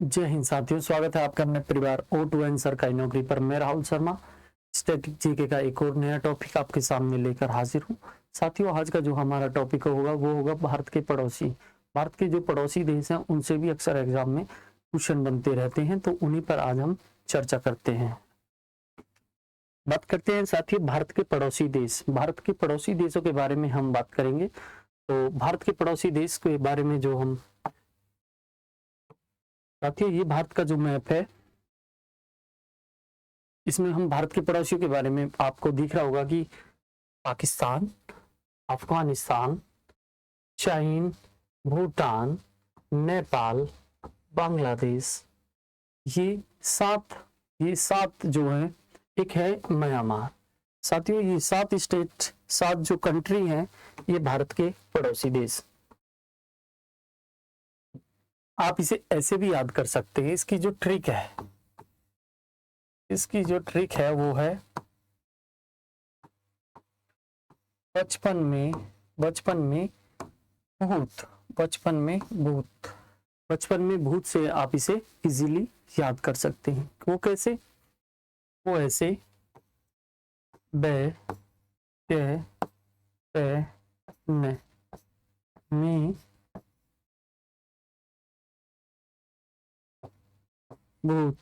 जय हिंद साथियों, स्वागत है आपका अपने परिवार O2N सरकारी नौकरी पर। मैं राहुल शर्मा स्टैटिक जीके का एक और नया टॉपिक आपके सामने लेकर हाजिर हूं। साथियों, आज का जो हमारा टॉपिक होगा वो होगा भारत के पड़ोसी। भारत के जो पड़ोसी देश हैं उनसे भी अक्सर एग्जाम में क्वेश्चन बनते रहते हैं, तो उन्हीं पर आज हम चर्चा करते हैं। बात करते हैं साथियों भारत के पड़ोसी देश। भारत के पड़ोसी देशों के बारे में हम बात करेंगे। तो भारत के पड़ोसी देश के बारे में जो हम साथियों, ये भारत का जो मैप है, इसमें हम भारत के पड़ोसियों के बारे में आपको दिख रहा होगा कि पाकिस्तान, अफगानिस्तान, चीन, भूटान, नेपाल, बांग्लादेश, ये सात जो है, एक है म्यांमार। साथियों, ये सात स्टेट, सात जो कंट्री हैं, ये भारत के पड़ोसी देश। आप इसे ऐसे भी याद कर सकते हैं। इसकी जो ट्रिक है वो है बचपन में भूत से आप इसे इजीली याद कर सकते हैं। वो कैसे? वो ऐसे बे ते ते ने मी भूत,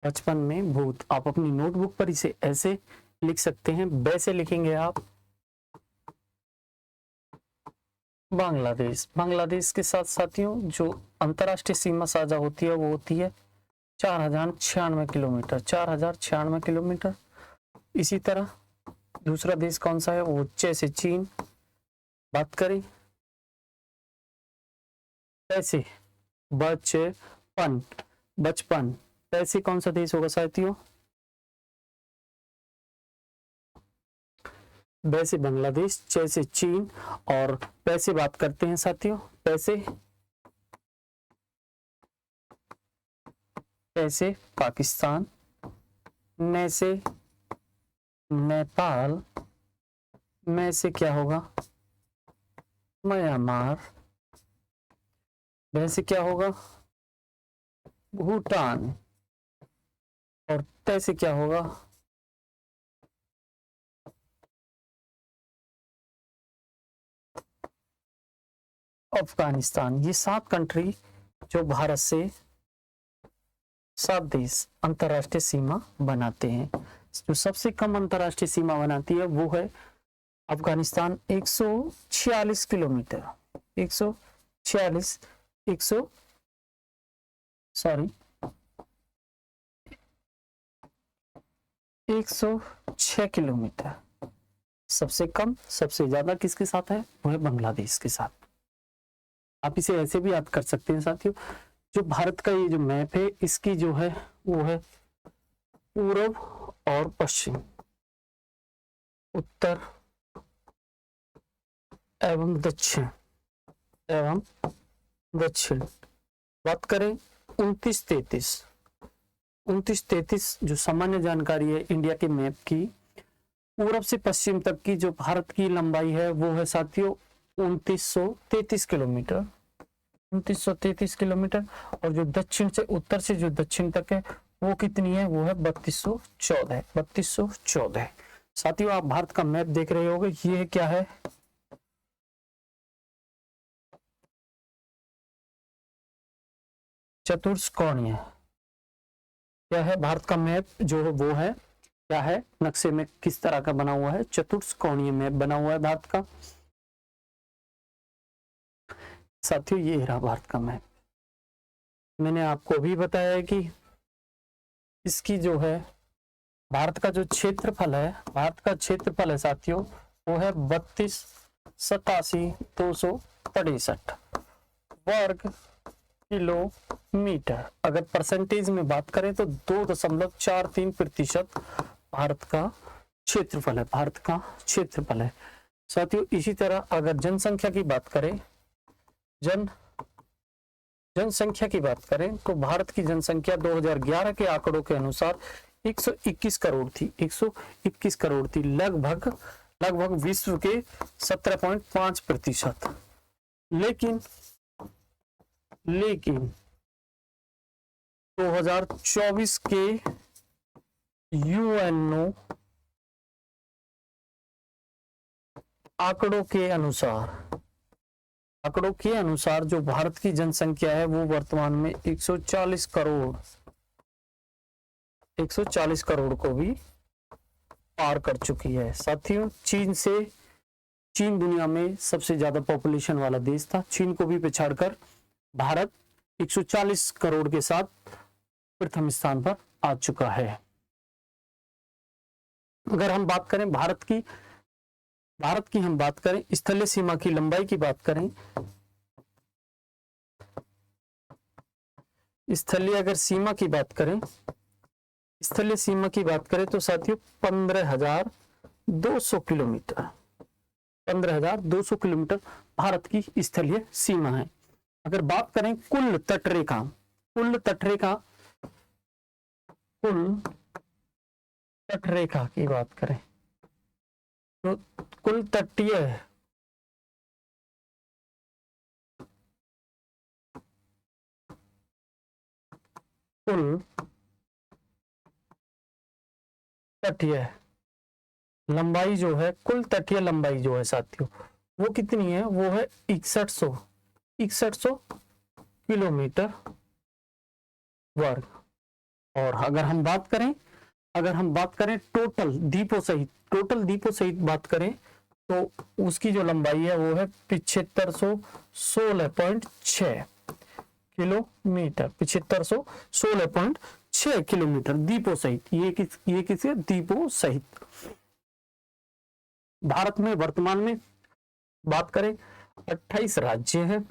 बचपन में भूत। आप अपनी नोटबुक पर इसे ऐसे लिख सकते हैं। वैसे लिखेंगे आप बांग्लादेश के साथ साथियों जो अंतरराष्ट्रीय सीमा साझा होती है वो होती है 4096 किलोमीटर, 4096 किलोमीटर। इसी तरह दूसरा देश कौन सा है? वो जैसे चीन। बात करें पैसे, बचपन पैसे कौन सा देश होगा साथियों? वैसे बांग्लादेश, जैसे चीन। और पैसे बात करते हैं साथियों, पैसे पाकिस्तान, ने से नेपाल, में से क्या होगा? म्यांमार, वैसे क्या होगा? भूटान। और तैसे क्या होगा? अफगानिस्तान। ये सात कंट्री जो भारत से, सात देश अंतरराष्ट्रीय सीमा बनाते हैं। जो सबसे कम अंतरराष्ट्रीय सीमा बनाती है वो है अफगानिस्तान, 146 किलोमीटर। 146 106 किलोमीटर। सबसे कम, सबसे ज्यादा किसके साथ है? वो है बांग्लादेश के साथ। आप इसे ऐसे भी याद कर सकते हैं साथियों। जो भारत का ये जो मैप है, इसकी जो है वो है पूर्व और पश्चिम, उत्तर एवं दक्षिण। बात करें 29-33 जो सामान्य जानकारी है इंडिया के मैप की, पूरब से पश्चिम तक की जो भारत की लंबाई है वो है साथियों 2933 किलोमीटर। 2933 किलोमीटर। और जो दक्षिण से उत्तर से जो दक्षिण तक है वो कितनी है? वो है 3214। साथियों, आप भारत का मैप देख रहे होंगे। ये क्या है? चतुष्कोणीय। क्या है? भारत का मैप जो है वो है क्या है? नक्शे में किस तरह का बना हुआ है? चतुष्कोणीय मैप बना हुआ है भारत का। साथियों, ये रहा भारत का मैप। मैंने आपको भी बताया है कि इसकी जो है भारत का जो क्षेत्रफल है साथियों, वो है 32,87,263 वर्ग किलोमीटर। अगर परसेंटेज में बात करें तो 2.43% भारत का क्षेत्रफल है। साथियों, इसी तरह अगर जनसंख्या की बात करें, जनसंख्या की बात करें तो भारत की जनसंख्या 2011 के आंकड़ों के अनुसार 121 करोड़ थी। 121 करोड़ थी, लगभग विश्व के 17.5%। लेकिन 2024 के यूएनओ आंकड़ों के अनुसार जो भारत की जनसंख्या है वो वर्तमान में 140 करोड़ को भी पार कर चुकी है। साथियों, चीन दुनिया में सबसे ज्यादा पॉपुलेशन वाला देश था। चीन को भी पिछाड़कर भारत 140 करोड़ के साथ प्रथम स्थान पर आ चुका है। अगर हम बात करें भारत की हम बात करें, स्थलीय सीमा की लंबाई की बात करें, स्थलीय सीमा की बात करें तो साथियों 15,200 किलोमीटर भारत की स्थलीय सीमा है। अगर बात करें कुल तटरेखा की बात करें तो कुल तटीय लंबाई जो है, कुल तटीय लंबाई जो है साथियों, वो कितनी है? वो है 6100 किलोमीटर वर्ग। और अगर हम बात करें टोटल द्वीपों सहित बात करें तो उसकी जो लंबाई है वो है 7516.6 किलोमीटर, 7516.6 किलोमीटर द्वीपों सहित। ये किसके? द्वीपों सहित। भारत में वर्तमान में बात करें 28 राज्य हैं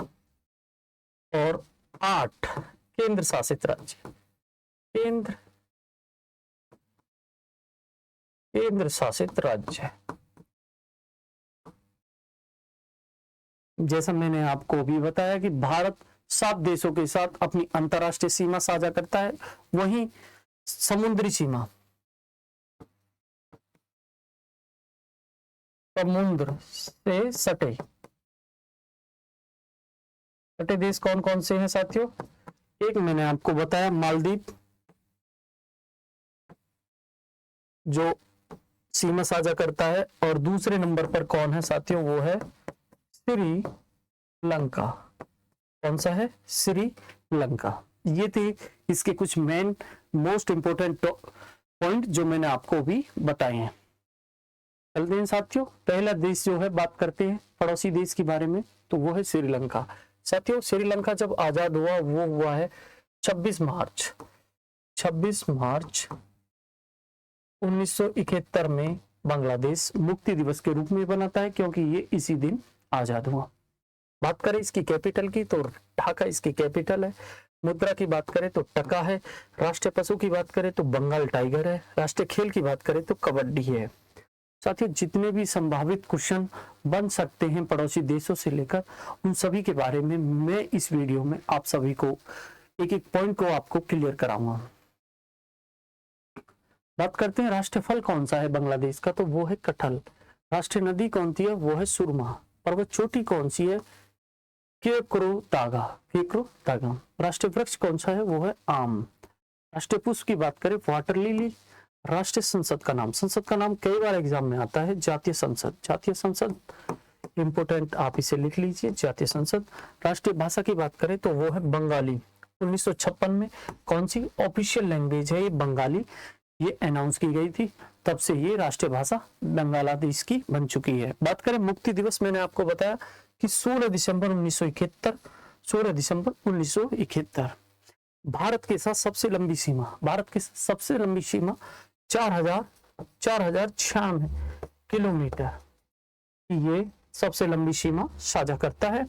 और 8 केंद्र शासित राज्य। केंद्र शासित राज्य, जैसा मैंने आपको भी बताया कि भारत 7 देशों के साथ अपनी अंतरराष्ट्रीय सीमा साझा करता है। वहीं समुद्री सीमा, समुद्र से सटे देश कौन कौन से हैं साथियों? एक मैंने आपको बताया मालदीव, जो सीमा साझा करता है, और दूसरे नंबर पर कौन है साथियों? वो है श्रीलंका। कौन सा है? श्रीलंका। ये थे इसके कुछ मेन मोस्ट इंपोर्टेंट पॉइंट जो मैंने आपको भी बताए हैं। चलते हैं साथियों, पहला देश जो है, बात करते हैं पड़ोसी देश के बारे में, तो वो है श्रीलंका। साथियों, श्रीलंका जब आजाद हुआ वो हुआ है 26 मार्च 1971 में बांग्लादेश मुक्ति दिवस के रूप में बनाता है, क्योंकि ये इसी दिन आजाद हुआ। बात करें इसकी कैपिटल की तो ढाका इसकी कैपिटल है। मुद्रा की बात करें तो टका है। राष्ट्रीय पशु की बात करें तो बंगाल टाइगर है। राष्ट्रीय खेल की बात करें तो कबड्डी है। साथियों, जितने भी संभावित क्वेश्चन बन सकते हैं पड़ोसी देशों से लेकर, उन सभी के बारे में मैं इस वीडियो में आप सभी को एक पॉइंट को आपको क्लियर कराऊंगा। बात करते हैं राष्ट्रीय फल कौन सा है बांग्लादेश का, तो वो है कटहल। राष्ट्रीय नदी कौन सी है? वो है सुरमा। पर्वत चोटी कौन सी है? केकरो तागा। राष्ट्रीय वृक्ष कौन सा है? वो है आम। राष्ट्रीय पुष्प की बात करें वाटर लिली। राष्ट्रीय संसद का नाम कई बार एग्जाम में आता है, जातीय संसद इंपोर्टेंट, आप इसे लिख लीजिए, जातीय संसद। राष्ट्रीय भाषा की बात करें तो वो है बंगाली। 1956 में कौन सी ऑफिशियल लैंग्वेज है? ये बंगाली, ये अनाउंस की गई थी, तब से ये राष्ट्रीय भाषा बांग्लादेश की बन चुकी है। बात करें मुक्ति दिवस, मैंने आपको बताया कि 16 दिसंबर 1971। भारत के साथ सबसे लंबी सीमा 4,096 किलोमीटर, ये सबसे लंबी सीमा साझा करता है।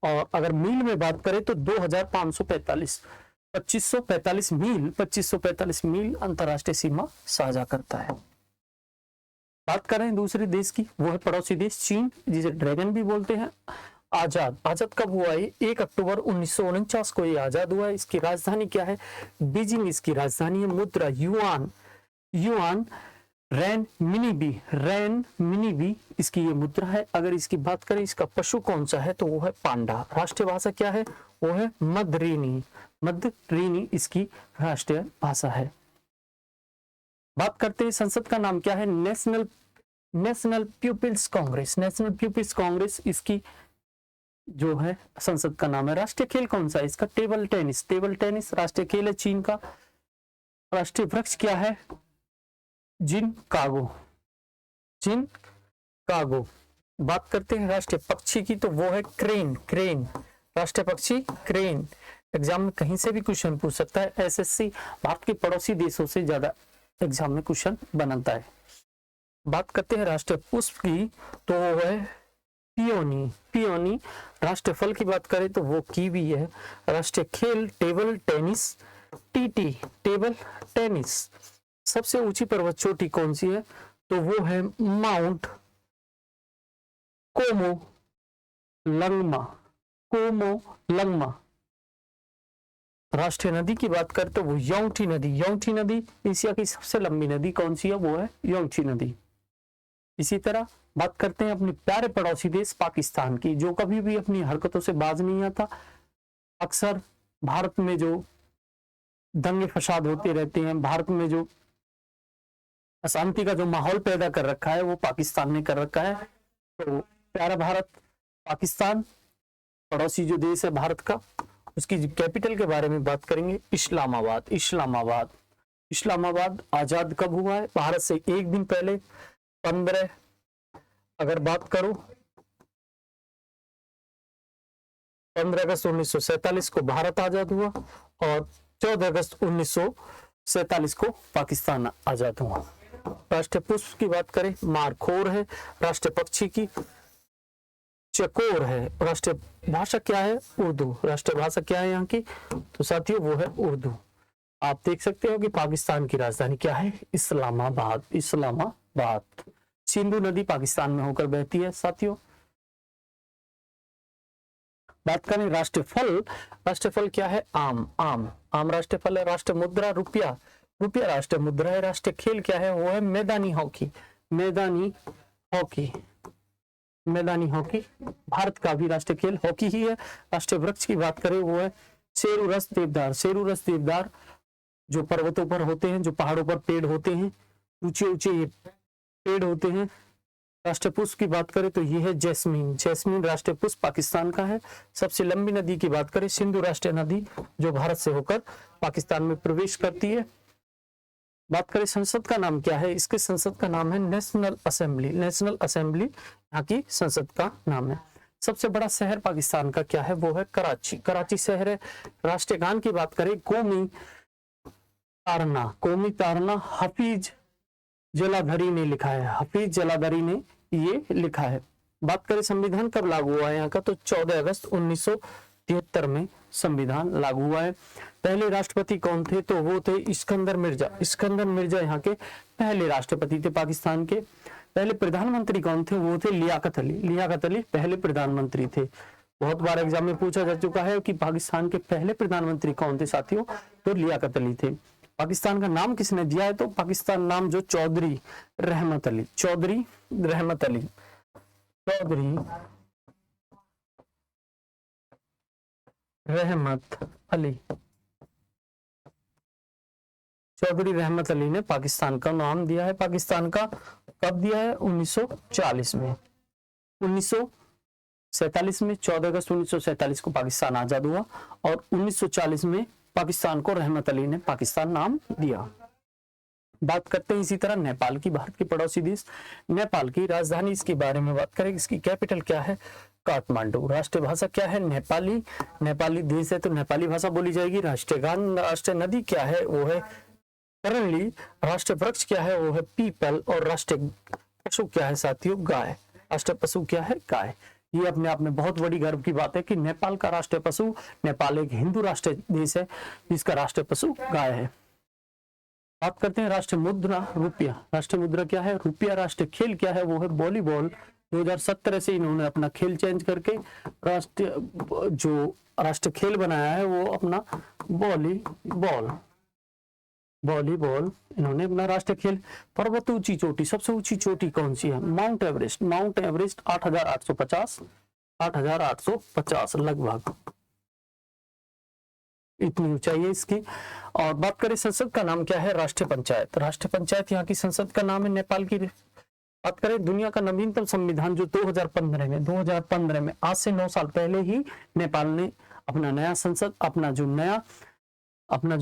और अगर मील में बात करें तो 2545 मील अंतरराष्ट्रीय सीमा साझा करता है। बात करें दूसरे देश की, वो है पड़ोसी देश चीन, जिसे ड्रैगन भी बोलते हैं। आजाद कब हुआ है? 1 अक्टूबर 1949 को ये आजाद हुआ है। इसकी राजधानी क्या है? बीजिंग इसकी राजधानी है। मुद्रा युआन। रैन मिनी बी इसकी ये मुद्रा है। अगर इसकी बात करें, इसका पशु कौन सा है? तो वो है पांडा। राष्ट्रीय भाषा क्या है? वो है मदरेनी। मंदरिनी इसकी राष्ट्रीय भाषा है। बात करते हैं संसद का नाम क्या है, national people's congress. National people's congress इसकी जो है संसद का नाम है। राष्ट्रीय खेल कौन सा है इसका, टेबल टेनिस। टेबल टेनिस राष्ट्रीय खेल है चीन का। राष्ट्रीय वृक्ष क्या है, जिनकागो। जिनकागो। बात करते हैं राष्ट्रीय पक्षी की, तो वो है क्रेन। क्रेन राष्ट्रीय पक्षी क्रेन। एग्जाम में कहीं से भी क्वेश्चन पूछ सकता है। एसएससी भारत के पड़ोसी देशों से ज्यादा एग्जाम में क्वेश्चन बनता है। बात करते हैं राष्ट्रीय पुष्प की, तो वो है पियोनी। पियोनी। राष्ट्रीय फल की बात करें तो वो कीवी है। राष्ट्रीय खेल table tennis, TT table tennis. सबसे ऊंची पर्वत चोटी कौन सी है, तो वो है माउंट कोमोलंगमा। कोमोलंगमा। राष्ट्रीय नदी की बात करें तो वो यंगची नदी। यंगची नदी एशिया की सबसे लंबी नदी कौन सी है, वो है यंगची नदी। इसी तरह बात करते हैं अपने प्यारे पड़ोसी देश पाकिस्तान की, जो कभी भी अपनी हरकतों से बाज नहीं आता। अक्सर भारत में जो दंगे फसाद होते रहते हैं, भारत में जो अशांति का जो माहौल पैदा कर रखा है वो पाकिस्तान ने कर रखा है। तो प्यारा भारत पाकिस्तान पड़ोसी जो देश है भारत का, उसकी कैपिटल के बारे में बात करेंगे, इस्लामाबाद। इस्लामाबाद। इस्लामाबाद आजाद कब हुआ है, भारत से एक दिन पहले 15, अगर बात करो 15 अगस्त 1947 को भारत आजाद हुआ और 14 अगस्त 1947 को पाकिस्तान आजाद हुआ। राष्ट्रीय पुष्प की बात करें, मारखोर है। राष्ट्रीय पक्षी की चकोर है। राष्ट्रीय भाषा क्या है, उर्दू। राष्ट्रीय भाषा क्या है यहाँ की, तो साथियों वो है उर्दू। आप देख सकते हो कि पाकिस्तान की राजधानी क्या है, इस्लामाबाद। इस्लामाबाद। सिंधु नदी पाकिस्तान में होकर बहती है साथियों। बात करें राष्ट्रीय फल, राष्ट्रीय फल क्या है, आम। आम। आम राष्ट्रीय फल है। राष्ट्रीय मुद्रा रुपया। रुपया राष्ट्रीय मुद्रा है। राष्ट्रीय खेल क्या है, वो है मैदानी हॉकी। मैदानी हॉकी। मैदानी हॉकी। भारत का भी राष्ट्रीय खेल हॉकी ही है। राष्ट्रीय वृक्ष की बात करें वो है सेरुरस देवदार। सेरुरस देवदार जो पर्वतों पर होते हैं, जो पहाड़ों पर पेड़ होते हैं, ऊंचे ऊंचे पेड़ होते हैं। राष्ट्रीय पुष्प की बात करें तो ये है जैस्मीन। जैस्मीन राष्ट्रीय पुष्प पाकिस्तान का है। सबसे लंबी नदी की बात करें, सिंधु राष्ट्रीय नदी, जो भारत से होकर पाकिस्तान में प्रवेश करती है। बात करें संसद का नाम क्या है, इसके संसद का नाम है नेशनल असेंबली। नेशनल असेंबली यहाँ की संसद का नाम है। सबसे बड़ा शहर पाकिस्तान का क्या है, वो है कराची। कराची शहर है। राष्ट्रीय गान की बात करें, कौमी तारना। कौमी तारना हफीज जलाधरी ने लिखा है। हफीज जलाधरी ने ये लिखा है। बात करें संविधान कब लागू हुआ है यहाँ का, तो 14 अगस्त 1973 में संविधान लागू हुआ है। पहले राष्ट्रपति कौन थे, तो वो थे इस्कंदर मिर्जा। इस्कंदर मिर्जा यहाँ के पहले राष्ट्रपति थे पाकिस्तान के। पहले प्रधानमंत्री कौन थे, वो थे लियाकत अली। लियाकत अली पहले प्रधानमंत्री थे। बहुत बार एग्जाम में पूछा जा चुका है कि पाकिस्तान के पहले प्रधानमंत्री कौन थे साथियों, तो लियाकत अली थे। पाकिस्तान का नाम किसने दिया है, तो पाकिस्तान नाम जो चौधरी रहमत अली। चौधरी रहमत अली। चौधरी रहमत अली। चौधरी रहमत अली ने पाकिस्तान का नाम दिया है। पाकिस्तान का कब दिया है, 1940 में। 1947 में 14 अगस्त 1947 को पाकिस्तान आजाद हुआ और 1940 में पाकिस्तान को रहमत अली ने पाकिस्तान नाम दिया। बात करते हैं इसी तरह नेपाल की, भारत की पड़ोसी देश। नेपाल की राजधानी इसके बारे में बात करें, इसकी कैपिटल क्या है, काठमांडू। राष्ट्रीय भाषा क्या है, नेपाली। नेपाली देश है तो नेपाली भाषा बोली जाएगी। राष्ट्रीय गान, राष्ट्रीय नदी क्या है, वो है करनली। राष्ट्रीय वृक्ष क्या है, वो है पीपल। और राष्ट्रीय पशु क्या है साथियों, गाय। राष्ट्रीय पशु क्या है, गाय। ये अपने आप में बहुत बड़ी गर्व की बात है कि नेपाल का राष्ट्रीय पशु, नेपाल एक हिंदू राष्ट्रीय देश है जिसका राष्ट्रीय पशु गाय है। बात करते हैं राष्ट्रीय मुद्रा रुपया। राष्ट्रीय मुद्रा क्या है, रुपया। राष्ट्रीय खेल क्या है, वो है वॉलीबॉल। 2017 से इन्होंने अपना खेल चेंज करके राष्ट्रीय खेल बनाया है वो अपना वॉलीबॉल। वॉलीबॉल इन्होंने अपना राष्ट्रीय खेल। पर्वत ऊंची चोटी, सबसे ऊंची चोटी कौन सी है, माउंट एवरेस्ट। माउंट एवरेस्ट 8,850 लगभग। इतनी ऊंचाई है इसकी। और बात करें संसद का नाम क्या है, राष्ट्रीय पंचायत। राष्ट्रीय पंचायत यहाँ की संसद का नाम है। नेपाल की बात करें दुनिया का नवीनतम संविधान जो 2015 में आज से 9 साल पहले ही नेपाल ने अपना नया संसद, अपना जो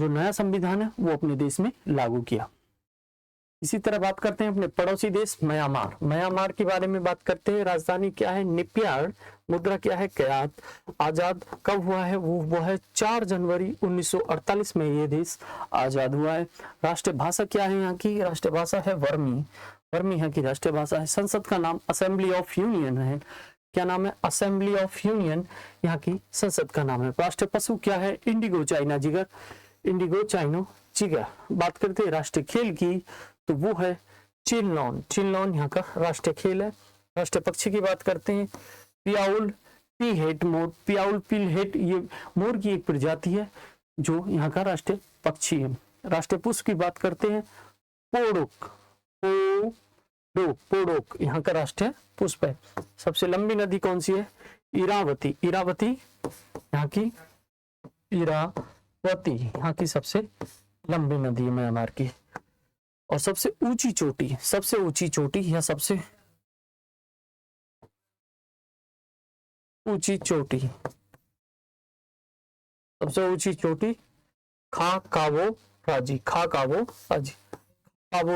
नया संविधान है वो अपने देश में लागू किया। इसी तरह बात करते हैं अपने पड़ोसी देश म्यांमार। म्यांमार के बारे में बात करते हैं। राजधानी क्या है, नेपियार। मुद्रा क्या है, क्यात। आजाद कब हुआ है, वो है 4 जनवरी 1948 में ये देश आजाद हुआ है। राष्ट्रीय भाषा क्या है यहाँ की, राष्ट्रीय भाषा है वर्मी। वर्मी यहाँ की राष्ट्रीय भाषा है। संसद का नाम असेंबली ऑफ यूनियन है। क्या नाम है, असेंबली ऑफ यूनियन यहाँ की संसद का नाम है। राष्ट्रीय पशु क्या है, इंडिगो चाइना जिगर, इंडिगो चाइनो जिगर। बात करते हैं राष्ट्रीय खेल की, तो वो है चिल्लॉन। चिल्लॉन यहाँ का राष्ट्रीय खेल है। राष्ट्रीय पक्षी की बात करते हैं, पियाउल पीहेट मोर। पियाउल पीहेट ये मोर की एक प्रजाति है जो यहाँ का राष्ट्रीय पक्षी है। राष्ट्रीय पुष्प की बात करते हैं, पोड़ोक। पोड़ोक यहाँ का राष्ट्रीय पुष्प है। सबसे लंबी नदी कौन सी है, इरावती। इरावती यहाँ की, इरावती यहाँ की सबसे लंबी नदी है म्यांमार की। और सबसे ऊंची चोटी या सबसे ऊंची चोटी खाकावो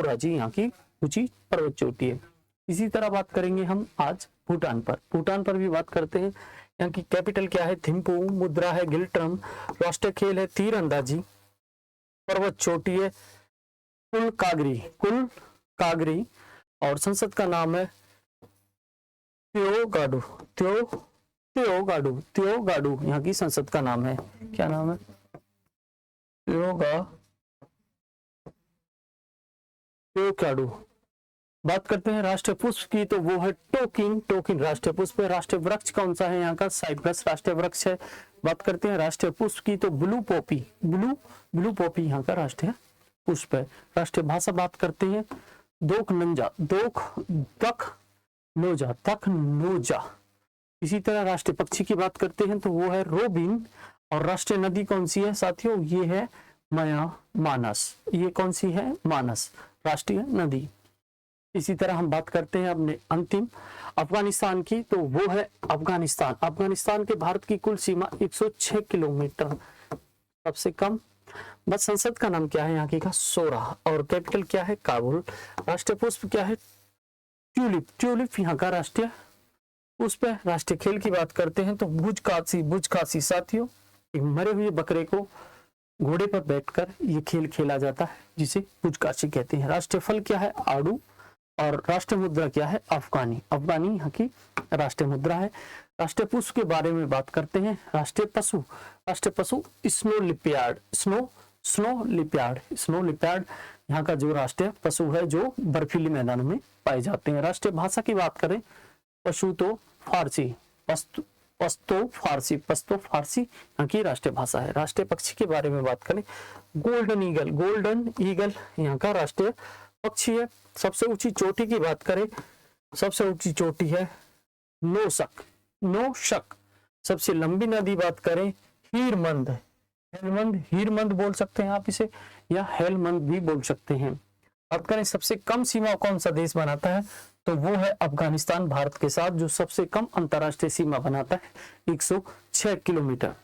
राजी यहाँ की ऊंची पर्वत चोटी है। इसी तरह बात करेंगे हम आज भूटान पर। भूटान पर भी बात करते हैं। यहाँ की कैपिटल क्या है, थिम्पू। मुद्रा है गिल्ट्रम। राष्ट्रीय खेल है तीरंदाजी। पर्वत चोटी है कुल कागरी। और संसद का नाम है त्योगाडू यहाँ की संसद का नाम है। क्या नाम है, त्योगाडू। बात करते हैं राष्ट्रीय पुष्प की, तो वो है टोकिन राष्ट्रीय पुष्प है। राष्ट्रीय वृक्ष कौन सा है यहाँ का, साइप्रस राष्ट्रीय वृक्ष है। बात करते हैं राष्ट्रीय पुष्प की, तो ब्लू पॉपी यहाँ का राष्ट्रीय पुष्प है। राष्ट्रीय भाषा बात करते हैं, तक नोजा। इसी तरह राष्ट्रीय पक्षी की बात करते हैं, तो वो है रोबिन। और राष्ट्रीय नदी कौन सी है साथियों, ये है मानस। ये कौन सी है, मानस राष्ट्रीय नदी। इसी तरह हम बात करते हैं अपने अंतिम अफगानिस्तान की, तो वो है अफगानिस्तान के भारत की कुल सीमा 106 किलोमीटर, सबसे कम। बस संसद का नाम क्या है यहाँ की का, सोरा। और कैपिटल क्या है, काबुल। राष्ट्रीय पुष्प क्या है, ट्यूलिप यहाँ का राष्ट्रीय पुष्प है। राष्ट्रीय खेल की बात करते हैं, तो बुजकासी साथियों, एक मरे हुए बकरे को घोड़े पर बैठकर ये खेल खेला जाता है, जिसे बुजकासी कहते हैं। राष्ट्रीय फल क्या है, आड़ू। और राष्ट्रीय मुद्रा क्या है, अफगानी यहाँ की राष्ट्रीय मुद्रा है। राष्ट्रीय पुष्प के बारे में बात करते हैं। राष्ट्रीय पशु स्नो लिप्यार्ड यहाँ का जो राष्ट्रीय पशु है, जो बर्फीले मैदानों में पाए जाते हैं। राष्ट्रीय भाषा की बात करें, पश्तो फारसी यहाँ की राष्ट्रीय भाषा है। राष्ट्रीय पक्षी के बारे में बात करें, गोल्डन ईगल यहाँ का राष्ट्रीय पक्षी है। सबसे ऊंची चोटी की बात करें, सबसे ऊंची चोटी है नोशक। सबसे लंबी नदी बात करें, हीरमंद बोल सकते हैं आप इसे, या हेलमंद भी बोल सकते हैं। बात करें सबसे कम सीमा कौन सा देश बनाता है, तो वो है अफगानिस्तान भारत के साथ, जो सबसे कम अंतरराष्ट्रीय सीमा बनाता है 106 किलोमीटर।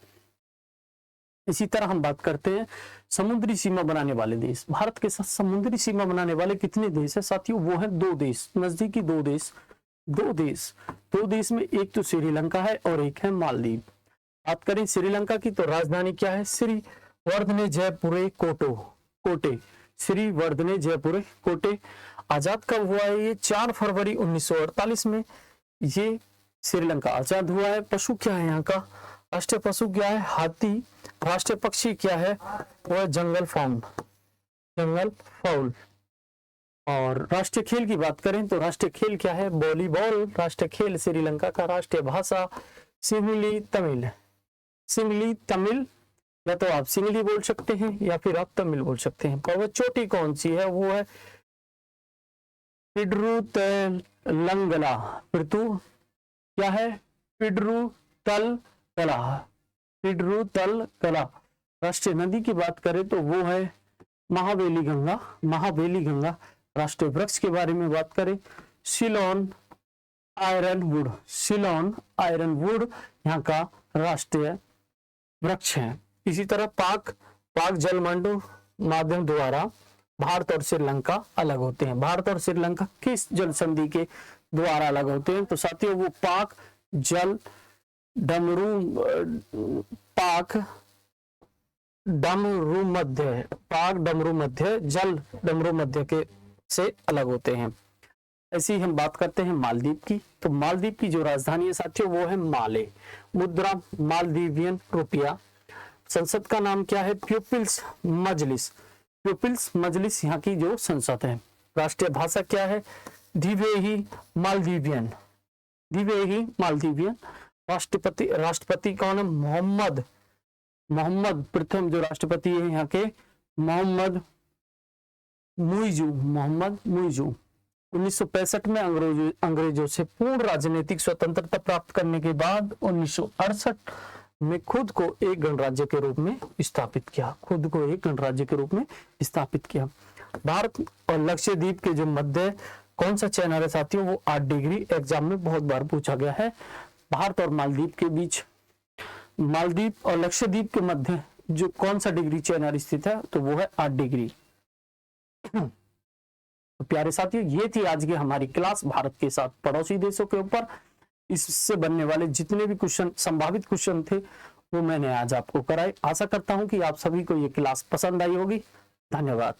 इसी तरह हम बात करते हैं समुद्री सीमा बनाने वाले देश। भारत के साथ समुद्री सीमा बनाने वाले कितने देश है साथियों, वो है 2 देश, नजदीकी 2 देश में एक तो श्रीलंका है और एक है मालदीव। बात करें श्रीलंका की, तो राजधानी क्या है, श्रीवर्धने जयपुरे कोटे। आजाद कब हुआ है, ये 4 फरवरी 1948 में ये श्रीलंका आजाद हुआ है। पशु क्या है यहाँ का, राष्ट्रीय पशु क्या है, हाथी। राष्ट्रीय पक्षी क्या है, वो है जंगल फाउल। और राष्ट्रीय खेल की बात करें, तो राष्ट्रीय खेल क्या है, वॉलीबॉल। राष्ट्रीय खेल श्रीलंका का। राष्ट्रीय भाषा सिंगली तमिल, या तो आप सिंगली बोल सकते हैं या फिर आप तमिल बोल सकते हैं। पर्वत चोटी कौन सी है, वो है पिड्रुतलंगला। क्या है, पिड्रुतलगला। राष्ट्रीय नदी की बात करें तो वो है महावेली गंगा। महावेली गंगा। राष्ट्रीय वृक्ष के बारे में बात करें, सिलोन आयरनवुड। सिलोन आयरनवुड यहाँ का राष्ट्रीय वृक्ष है। इसी तरह पाक जलमंड माध्यम द्वारा भारत और श्रीलंका अलग होते हैं। भारत और श्रीलंका किस जल संधि के द्वारा अलग होते हैं? तो साथियों वो पाक डमरू मध्य के से अलग होते हैं। ऐसी हम बात करते हैं मालदीव की। तो मालदीव की जो राजधानी है साथियों वो है माले। मुद्रा मालदीवियन रुपया। संसद का नाम क्या है? पीपुल्स मजलिस। पीपुल्स मजलिस यहाँ की जो संसद है। राष्ट्रीय भाषा क्या है? दिवेही मालदीवियन। दिवेही मालदीवियन। राष्ट्रपति कौन है? मोहम्मद प्रथम जो राष्ट्रपति है यहाँ के मोहम्मद मुइजू। 1965 में अंग्रेजों से पूर्ण राजनीतिक स्वतंत्रता प्राप्त करने के बाद 1968 में खुद को एक गणराज्य के रूप में स्थापित किया। भारत और लक्षद्वीप के जो मध्य कौन सा चैनल है साथियों? वो 8 डिग्री। एग्जाम में बहुत बार पूछा गया है। भारत और मालदीव के बीच, मालदीव और लक्षद्वीप के मध्य जो कौन सा डिग्री चैनल स्थित है? तो वो है 8 डिग्री। तो प्यारे साथियों ये थी आज की हमारी क्लास भारत के साथ पड़ोसी देशों के ऊपर। इससे बनने वाले जितने भी क्वेश्चन, संभावित क्वेश्चन थे, वो मैंने आज आपको कराए। आशा करता हूं कि आप सभी को ये क्लास पसंद आई होगी। धन्यवाद।